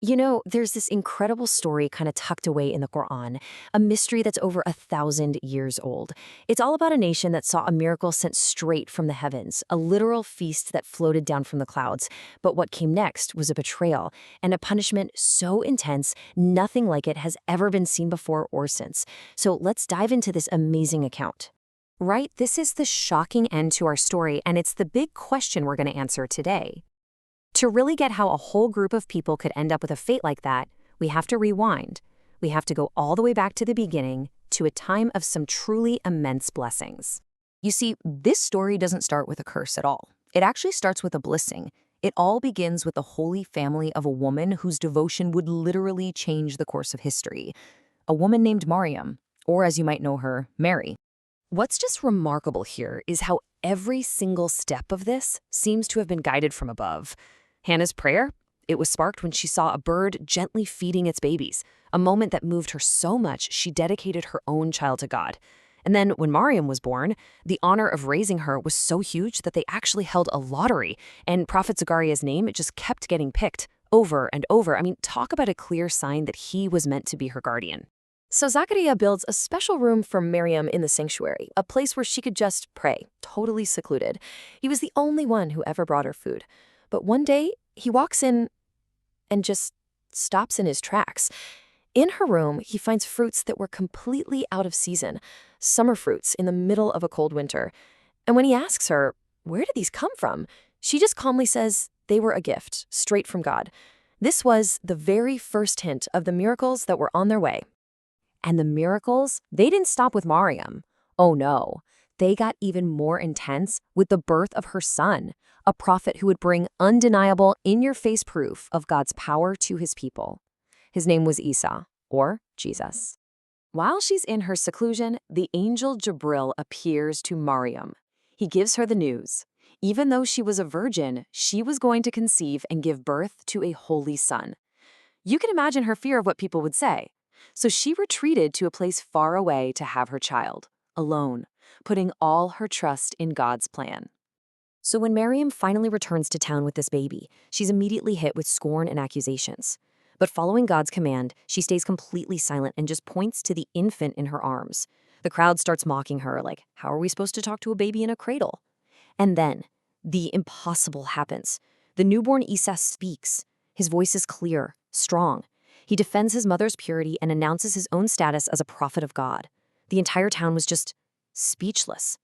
There's this incredible story kind of tucked away in the Quran, a mystery that's over 1,000 years old. It's all about a nation that saw a miracle sent straight from the heavens, a literal feast that floated down from the clouds. But what came next was a betrayal and a punishment so intense, nothing like it has ever been seen before or since. So let's dive into this amazing account. Right, this is the shocking end to our story, and it's the big question we're going to answer today. To really get how a whole group of people could end up with a fate like that, we have to rewind. We have to go all the way back to the beginning, to a time of some truly immense blessings. You see, this story doesn't start with a curse at all. It actually starts with a blessing. It all begins with the holy family of a woman whose devotion would literally change the course of history. A woman named Maryam, or as you might know her, Mary. What's just remarkable here is how every single step of this seems to have been guided from above. Hannah's prayer? It was sparked when she saw a bird gently feeding its babies, a moment that moved her so much she dedicated her own child to God. And then when Maryam was born, the honor of raising her was so huge that they actually held a lottery, and Prophet Zachariah's name, it just kept getting picked over and over. I mean, talk about a clear sign that he was meant to be her guardian. So Zachariah builds a special room for Maryam in the sanctuary, a place where she could just pray, totally secluded. He was the only one who ever brought her food. But one day, he walks in and just stops in his tracks. In her room, he finds fruits that were completely out of season, summer fruits in the middle of a cold winter. And when he asks her, where did these come from? She just calmly says they were a gift, straight from God. This was the very first hint of the miracles that were on their way. And the miracles, they didn't stop with Maryam. Oh no, they got even more intense with the birth of her son, a prophet who would bring undeniable, in-your-face proof of God's power to his people. His name was Isa, or Jesus. While she's in her seclusion, the angel Jibril appears to Maryam. He gives her the news. Even though she was a virgin, she was going to conceive and give birth to a holy son. You can imagine her fear of what people would say. So she retreated to a place far away to have her child, alone, putting all her trust in God's plan. So when Maryam finally returns to town with this baby, she's immediately hit with scorn and accusations. But following God's command, she stays completely silent and just points to the infant in her arms. The crowd starts mocking her, like, how are we supposed to talk to a baby in a cradle? And then, the impossible happens. The newborn Isa speaks. His voice is clear, strong. He defends his mother's purity and announces his own status as a prophet of God. The entire town was just speechless.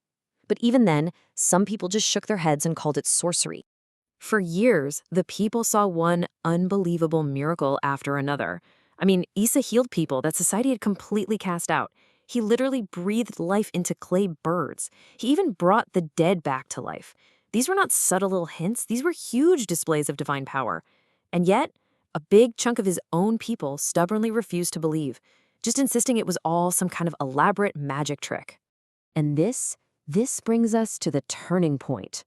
But even then, some people just shook their heads and called it sorcery. For years, the people saw one unbelievable miracle after another. I mean, Isa healed people that society had completely cast out. He literally breathed life into clay birds. He even brought the dead back to life. These were not subtle little hints. These were huge displays of divine power. And yet, a big chunk of his own people stubbornly refused to believe, just insisting it was all some kind of elaborate magic trick. And this brings us to the turning point.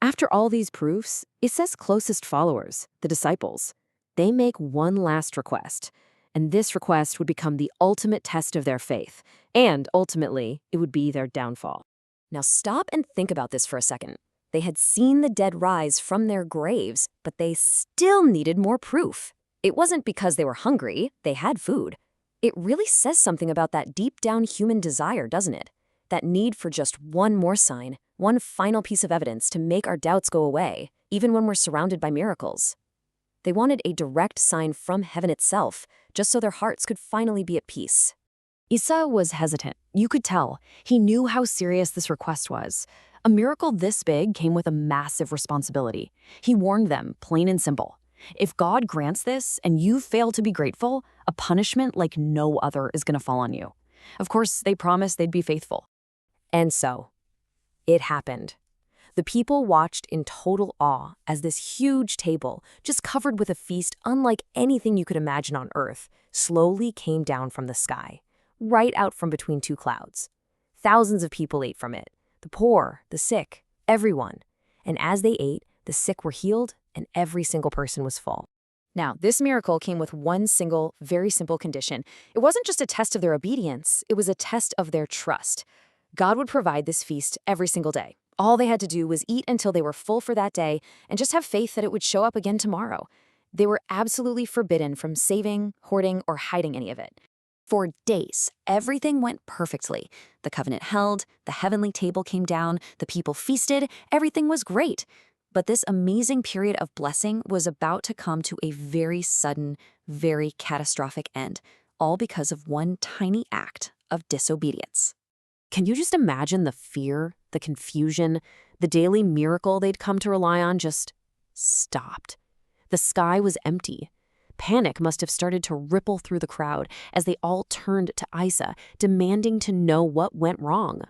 After all these proofs, Isa's closest followers, the disciples, they make one last request. And this request would become the ultimate test of their faith. And ultimately, it would be their downfall. Now stop and think about this for a second. They had seen the dead rise from their graves, but they still needed more proof. It wasn't because they were hungry, they had food. It really says something about that deep down human desire, doesn't it? That need for just one more sign, one final piece of evidence to make our doubts go away, even when we're surrounded by miracles. They wanted a direct sign from heaven itself, just so their hearts could finally be at peace. Isa was hesitant. You could tell. He knew how serious this request was. A miracle this big came with a massive responsibility. He warned them, plain and simple. If God grants this and you fail to be grateful, a punishment like no other is going to fall on you. Of course, they promised they'd be faithful. And so, it happened. The people watched in total awe as this huge table, just covered with a feast unlike anything you could imagine on earth, slowly came down from the sky, right out from between two clouds. Thousands of people ate from it. The poor, the sick, everyone. And as they ate, the sick were healed and every single person was full. Now, this miracle came with one single, very simple condition. It wasn't just a test of their obedience, it was a test of their trust. God would provide this feast every single day. All they had to do was eat until they were full for that day and just have faith that it would show up again tomorrow. They were absolutely forbidden from saving, hoarding, or hiding any of it. For days, everything went perfectly. The covenant held, the heavenly table came down, the people feasted, everything was great. But this amazing period of blessing was about to come to a very sudden, very catastrophic end, all because of one tiny act of disobedience. Can you just imagine the fear, the confusion, the daily miracle they'd come to rely on just stopped? The sky was empty. Panic must have started to ripple through the crowd as they all turned to Isa, demanding to know what went wrong.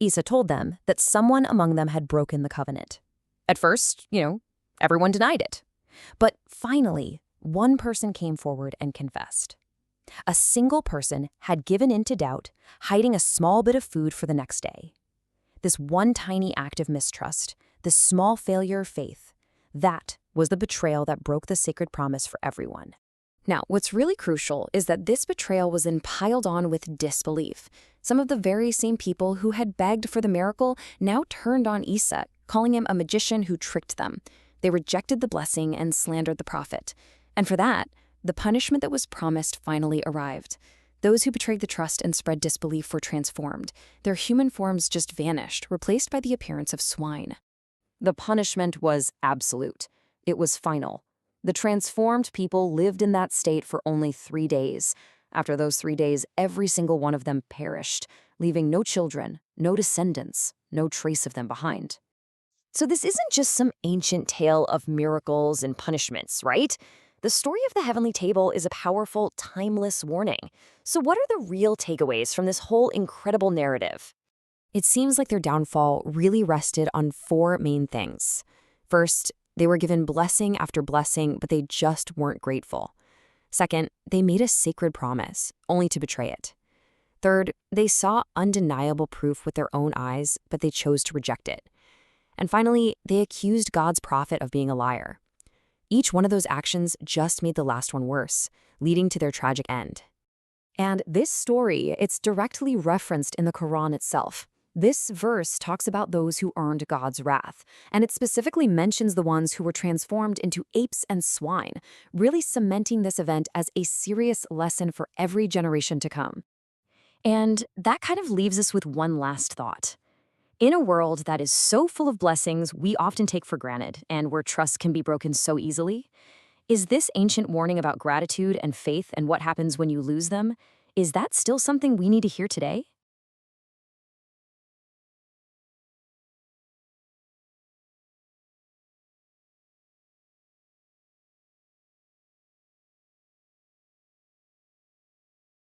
Isa told them that someone among them had broken the covenant. At first, everyone denied it. But finally, one person came forward and confessed. A single person had given in to doubt, hiding a small bit of food for the next day. This one tiny act of mistrust, this small failure of faith, that was the betrayal that broke the sacred promise for everyone. Now, what's really crucial is that this betrayal was then piled on with disbelief. Some of the very same people who had begged for the miracle now turned on Isa, calling him a magician who tricked them. They rejected the blessing and slandered the prophet. And for that, the punishment that was promised finally arrived. Those who betrayed the trust and spread disbelief were transformed. Their human forms just vanished, replaced by the appearance of swine. The punishment was absolute. It was final. The transformed people lived in that state for only 3 days. After those 3 days, every single one of them perished, leaving no children, no descendants, no trace of them behind. So this isn't just some ancient tale of miracles and punishments, right? The story of the heavenly table is a powerful, timeless warning. So what are the real takeaways from this whole incredible narrative? It seems like their downfall really rested on 4 main things. First, they were given blessing after blessing, but they just weren't grateful. Second, they made a sacred promise, only to betray it. Third, they saw undeniable proof with their own eyes, but they chose to reject it. And finally, they accused God's prophet of being a liar. Each one of those actions just made the last one worse, leading to their tragic end. And this story, it's directly referenced in the Quran itself. This verse talks about those who earned God's wrath, and it specifically mentions the ones who were transformed into apes and swine, really cementing this event as a serious lesson for every generation to come. And that kind of leaves us with one last thought. In a world that is so full of blessings we often take for granted, and where trust can be broken so easily, is this ancient warning about gratitude and faith and what happens when you lose them, is that still something we need to hear today?